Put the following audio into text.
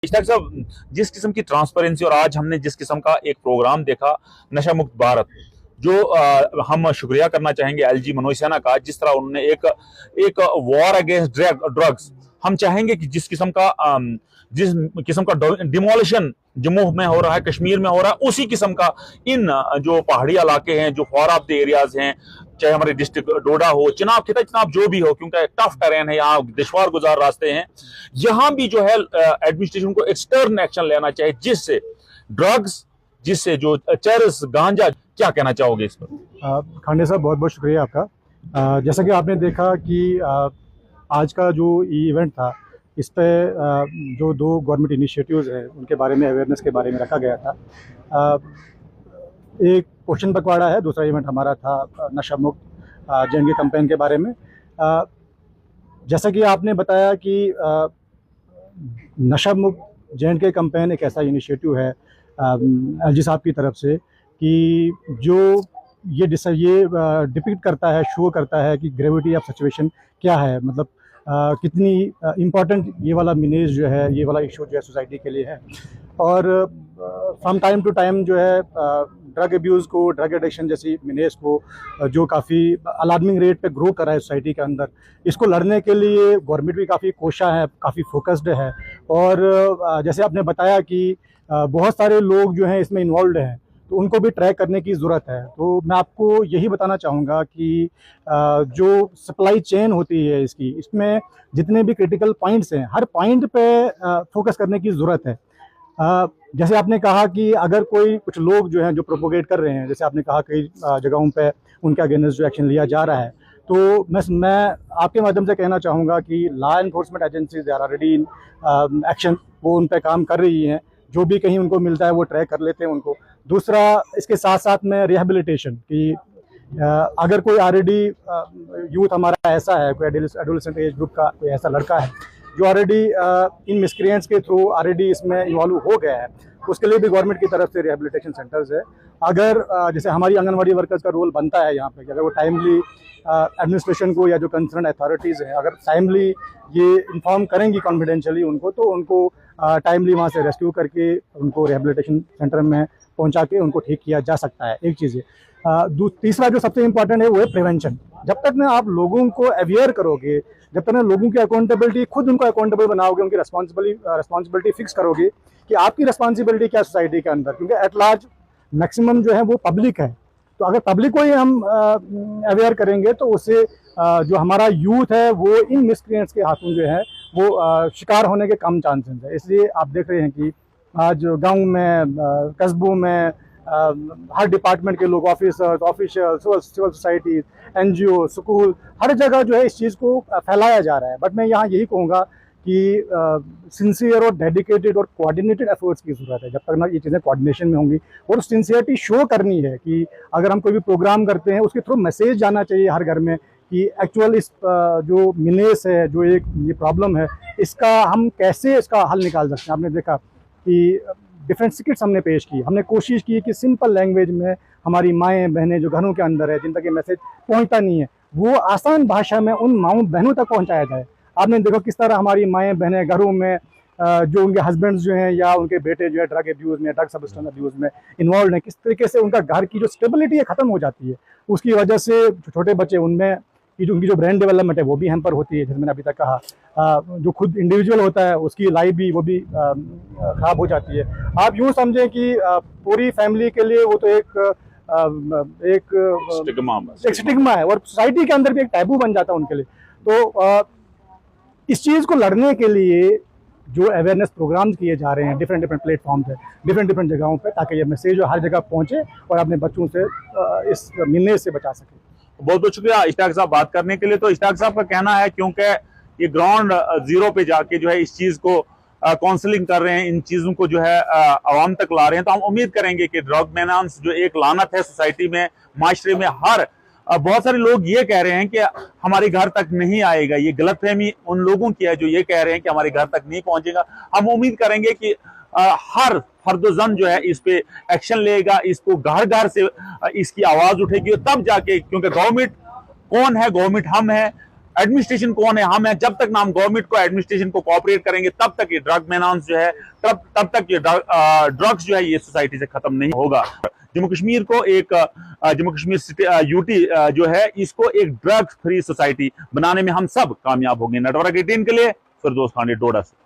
इश्ताक साहब, जिस किस्म की ट्रांसपेरेंसी और आज हमने जिस किस्म का एक प्रोग्राम देखा नशा मुक्त भारत, जो हम शुक्रिया करना चाहेंगे एलजी मनोज सिन्हा का, जिस तरह उन्होंने एक एक वॉर अगेंस्ट ड्रग्स, हम चाहेंगे कि जिस किस्म का डिमोलिशन जम्मू में हो रहा है, कश्मीर में हो रहा है, उसी किस्म का इन जो पहाड़ी इलाके हैं, जो फॉर ऑफ द एरियाज हैं, चाहे हमारे डिस्ट्रिक्ट डोडा हो, चिनाब खिता चिनाब जो भी हो, क्योंकि टफ टेरेन है यहाँ, दुश्वार गुजार रास्ते हैं, यहाँ भी जो है एडमिनिस्ट्रेशन को एक्सटर्न एक्शन लेना चाहिए, जिससे ड्रग्स, जिससे जो चरस गांजा, क्या कहना चाहोगे इस पर? खांडे साहब, बहुत बहुत शुक्रिया आपका। जैसा कि आपने देखा कि आज का जो इवेंट था, इस पे जो दो गवर्नमेंट इनिशिएटिव्स हैं उनके बारे में, अवेयरनेस के बारे में रखा गया था। एक पोषण पखवाड़ा है, दूसरा इवेंट हमारा था नशा मुक्त जेएंडके कैंपेन के बारे में। जैसा कि आपने बताया कि नशा मुक्त जेएंडके कैंपेन एक ऐसा इनिशिएटिव है एलजी साहब की तरफ से कि जो ये डिपिक्ट करता है, शो करता है कि ग्रेविटी ऑफ सिचुएशन क्या है, मतलब कितनी इम्पॉर्टेंट ये वाला मिनेज जो है, ये वाला इशू जो है सोसाइटी के लिए है। और फ्रॉम टाइम टू टाइम जो है ड्रग अब्यूज़ को, ड्रग एडिक्शन जैसी मिनेज को, जो काफ़ी अलार्मिंग रेट पे ग्रो कर रहा है सोसाइटी के अंदर, इसको लड़ने के लिए गवर्नमेंट भी काफ़ी कोशा है, काफ़ी फोकस्ड है। और जैसे आपने बताया कि बहुत सारे लोग जो हैं इसमें इन्वॉल्व हैं, तो उनको भी ट्रैक करने की ज़रूरत है। तो मैं आपको यही बताना चाहूँगा कि जो सप्लाई चेन होती है इसमें जितने भी क्रिटिकल पॉइंट्स हैं, हर पॉइंट पे फोकस करने की ज़रूरत है। जैसे आपने कहा कि अगर कुछ लोग जो हैं जो प्रोपोगेट कर रहे हैं, जैसे आपने कहा कई जगहों पे उनके अगेंस्ट जो एक्शन लिया जा रहा है, तो मैं आपके माध्यम से कहना चाहूँगा कि law enforcement agencies are already in action, वो उन पर काम कर रही हैं। जो भी कहीं उनको मिलता है वो ट्रैक कर लेते हैं उनको। दूसरा, इसके साथ साथ में रिहेबिलिटेशन कि अगर कोई ऑलरेडी यूथ हमारा ऐसा है, कोई एडोलेसेंट एज ग्रुप का कोई ऐसा लड़का है जो ऑलरेडी इन मिसक्रिएंट्स के थ्रू ऑलरेडी इसमें इन्वॉल्व हो गया है, उसके लिए भी गवर्नमेंट की तरफ से रिहेबिलिटेशन सेंटर्स है। अगर जैसे हमारी आंगनवाड़ी वर्कर्स का रोल बनता है यहाँ पे कि अगर वो टाइमली एडमिनिस्ट्रेशन को या जो कंसर्न अथॉरिटीज़ हैं, अगर टाइमली ये इन्फॉर्म करेंगी कॉन्फिडेंशियली उनको, तो उनको टाइमली वहाँ से रेस्क्यू करके उनको रिहेबिलिटेशन सेंटर में पहुँचा के उनको ठीक किया जा सकता है। एक चीज़ है। तीसरा जो सबसे इम्पॉर्टेंट है वो है प्रिवेंशन। जब तक ना आप लोगों को अवेयर करोगे, जब तक ना लोगों की अकाउंटेबिलिटी, खुद उनको अकाउंटेबल बनाओगे, उनकी रिस्पॉन्सिबिलिटी फिक्स करोगे कि आपकी रिस्पॉन्सिबिलिटी क्या सोसाइटी के अंदर, क्योंकि एट लार्ज मैक्सिमम जो है वो पब्लिक है। तो अगर पब्लिक को ही हम अवेयर करेंगे तो उससे जो हमारा यूथ है वो इन मिसक्रिएंट्स के हाथों जो है वो शिकार होने के कम चांसेस है। इसलिए आप देख रहे हैं कि आज गांव में, कस्बों में हर डिपार्टमेंट के लोग, officers, official, civil society, NGO, school, हर जगह जो है इस चीज़ को फैलाया जा रहा है। बट मैं यहाँ यही कहूँगा कि सिंसियर और डेडिकेटेड और कोऑर्डिनेटेड एफर्ट्स की ज़रूरत है। जब तक ना ये चीज़ें कोऑर्डिनेशन में होंगी, और सिंसियरिटी शो करनी है कि अगर हम कोई भी प्रोग्राम करते हैं उसके थ्रू मैसेज जाना चाहिए हर घर में कि एक्चुअल इस जो मिनेस है, जो एक ये प्रॉब्लम है, इसका हम कैसे इसका हल निकाल सकते हैं। आपने देखा कि डिफरेंट स्किट्स हमने पेश की, हमने कोशिश की कि सिंपल लैंग्वेज में हमारी माएँ बहनें जो घरों के अंदर है, जिन तक ये मैसेज पहुँचता नहीं है, वो आसान भाषा में उन माँओं बहनों तक पहुँचाया जाए। आपने देखो किस तरह हमारी माएँ बहनें घरों में जो उनके हस्बैंड्स जो हैं या उनके बेटे जो है ड्रग अब्यूज़ में, ड्रग सब्सटेंस अब्यूज़ में इन्वॉल्व हैं, किस तरीके से उनका घर की जो स्टेबिलिटी है ख़त्म हो जाती है। उसकी वजह से छोटे बच्चे, उनमें उनकी जो ब्रेन डेवलपमेंट है वो भी हैम्पर होती है, जैसे मैंने अभी तक कहा। जो खुद इंडिविजुअल होता है उसकी लाइफ भी वो भी ख़राब हो जाती है। आप यूँ समझें कि पूरी फैमिली के लिए वो तो एक स्टिग्मा है, और सोसाइटी के अंदर भी एक टैबू बन जाता है उनके लिए। तो इस चीज़ को लड़ने के लिए जो अवेयरनेस प्रोग्राम्स किए जा रहे हैं डिफरेंट प्लेटफॉर्म पे, डिफरेंट जगहों पे, ताकि ये मैसेज हर जगह पहुंचे और अपने बच्चों से इस मिलने से बचा सके। बहुत बहुत शुक्रिया इश्ताक साहब बात करने के लिए। तो इश्ताक साहब का कहना है क्योंकि ये ग्राउंड जीरो पे जाके जो है इस चीज को काउंसलिंग कर रहे हैं, इन चीजों को जो है आवाम तक ला रहे हैं, तो हम उम्मीद करेंगे कि ड्रग मेनांस जो एक लानत है सोसाइटी में, माशरे में, हर बहुत सारे लोग ये कह रहे हैं कि हमारे घर तक नहीं आएगा, ये गलतफहमी उन लोगों की है जो ये कह रहे हैं कि हमारे घर तक नहीं पहुंचेगा। हम उम्मीद करेंगे कि हर फर्दोजन जो है इस पे एक्शन लेगा, इसको घर घर से इसकी आवाज उठेगी, तब जाके, क्योंकि गवर्नमेंट कौन है, गवर्नमेंट हम है, एडमिनिस्ट्रेशन कौन है? हम हैं। जब तक ना हम गवर्नमेंट को, एडमिनिस्ट्रेशन को कोऑपरेट करेंगे, तब तक ये ड्रग मेनांस जो है, तब तक ये ड्रग्स जो है ये सोसाइटी से खत्म नहीं होगा। जम्मू कश्मीर को एक जम्मू कश्मीर यूटी जो है, इसको एक ड्रग फ्री सोसाइटी बनाने में हम सब कामयाब होंगे। नेटवर्क 18 के लिए फिरदौस खान, डोडा से।